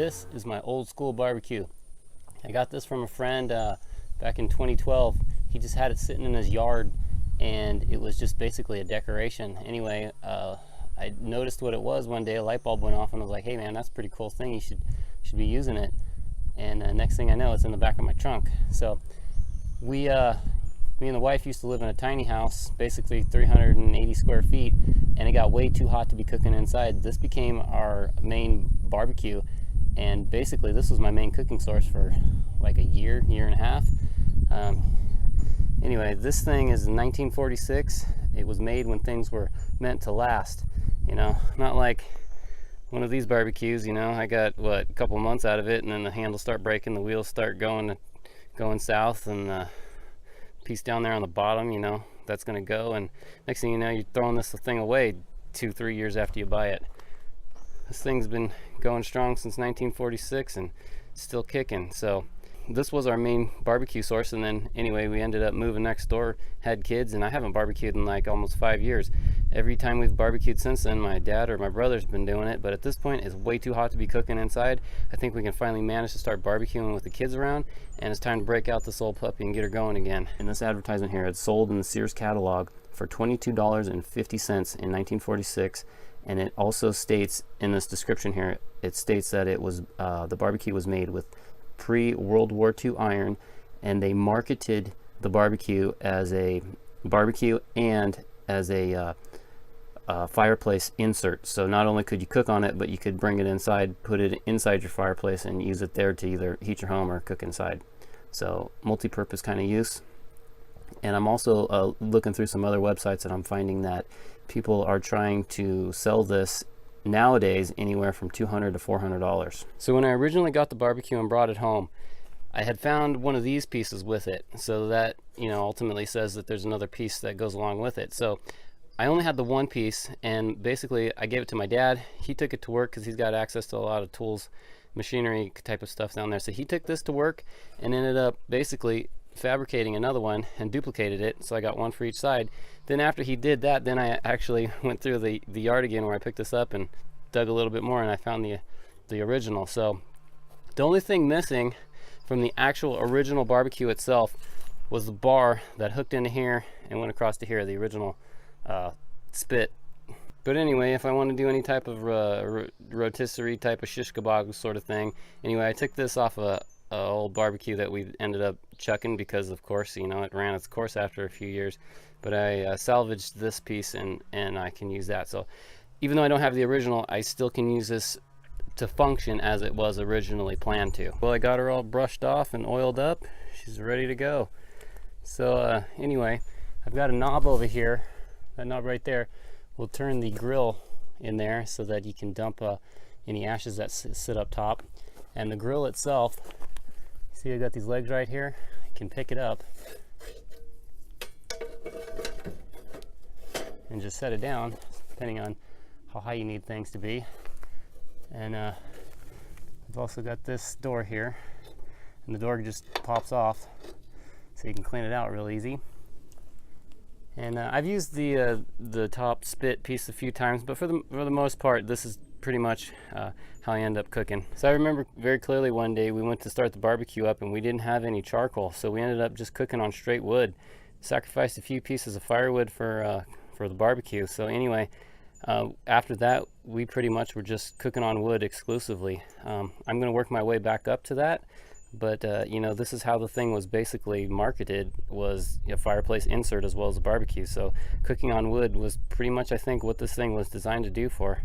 This is my old school barbecue. I got this from a friend back in 2012. He just had it sitting in his yard and it was just basically a decoration. Anyway, I noticed what it was one day. A light bulb went off and I was like, hey man, that's a pretty cool thing. You should be using it. And next thing I know, it's in the back of my trunk. So me and the wife used to live in a tiny house, basically 380 square feet, and it got way too hot to be cooking inside. This became our main barbecue, and basically this was my main cooking source for like a year and a half. Anyway, this thing is 1946. It was made when things were meant to last, you know, not like one of these barbecues, you know. I got a couple months out of it, and then the handles start breaking, the wheels start going south, and piece down there on the bottom, you know, that's going to go, and next thing you know, you're throwing this thing away 2-3 years after you buy it. This thing's been going strong since 1946 and still kicking. So this was our main barbecue source, and then anyway, we ended up moving next door, had kids, and I haven't barbecued in like almost 5 years. Every time we've barbecued since then, my dad or my brother's been doing it, but at this point it's way too hot to be cooking inside. I think we can finally manage to start barbecuing with the kids around, and it's time to break out this old puppy and get her going again. In this advertisement here, it's sold in the Sears catalog for $22.50 in 1946, and it also states in this description here, it states that it was the barbecue was made with pre-World War II iron, and they marketed the barbecue as a barbecue and as a fireplace insert. So not only could you cook on it, but you could bring it inside, put it inside your fireplace, and use it there to either heat your home or cook inside. So multi-purpose kind of use. And I'm also looking through some other websites, and I'm finding that people are trying to sell this nowadays anywhere from $200 to $400. So when I originally got the barbecue and brought it home, I had found one of these pieces with it, so that, you know, ultimately says that there's another piece that goes along with it. So I only had the one piece, and basically I gave it to my dad. He took it to work because he's got access to a lot of tools, machinery type of stuff down there. So he took this to work and ended up basically fabricating another one and duplicated it, so I got one for each side. Then after he did that, then I actually went through the yard again where I picked this up and dug a little bit more, and I found the original. So the only thing missing from the actual original barbecue itself was the bar that hooked into here and went across to here, the original spit. But anyway, if I want to do any type of rotisserie type of shish kebab sort of thing, anyway, I took this off a old barbecue that we ended up chucking because, of course, you know, it ran its course after a few years. But I salvaged this piece, and I can use that. So even though I don't have the original, I still can use this to function as it was originally planned to. Well, I got her all brushed off and oiled up. She's ready to go. So anyway, I've got a knob over here. That knob right there will turn the grill in there so that you can dump any ashes that sit up top. And the grill itself, see, I got these legs right here. You can pick it up and just set it down, depending on how high you need things to be. And I've also got this door here, and the door just pops off, so you can clean it out real easy. And I've used the top spit piece a few times, but for the most part, this is pretty much how I end up cooking. So I remember very clearly one day we went to start the barbecue up, and we didn't have any charcoal, so we ended up just cooking on straight wood. Sacrificed a few pieces of firewood for the barbecue. So anyway, after that, we pretty much were just cooking on wood exclusively. I'm going to work my way back up to that, but you know, this is how the thing was basically marketed, was a fireplace insert as well as a barbecue. So cooking on wood was pretty much, I think, what this thing was designed to do for.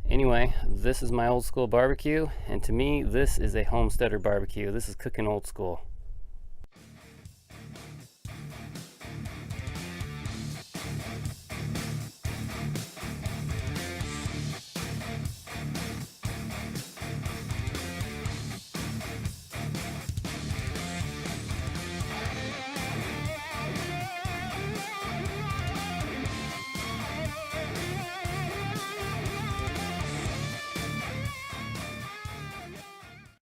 Anyway, this is my old school barbecue, and to me, this is a homesteader barbecue. This is cooking old school.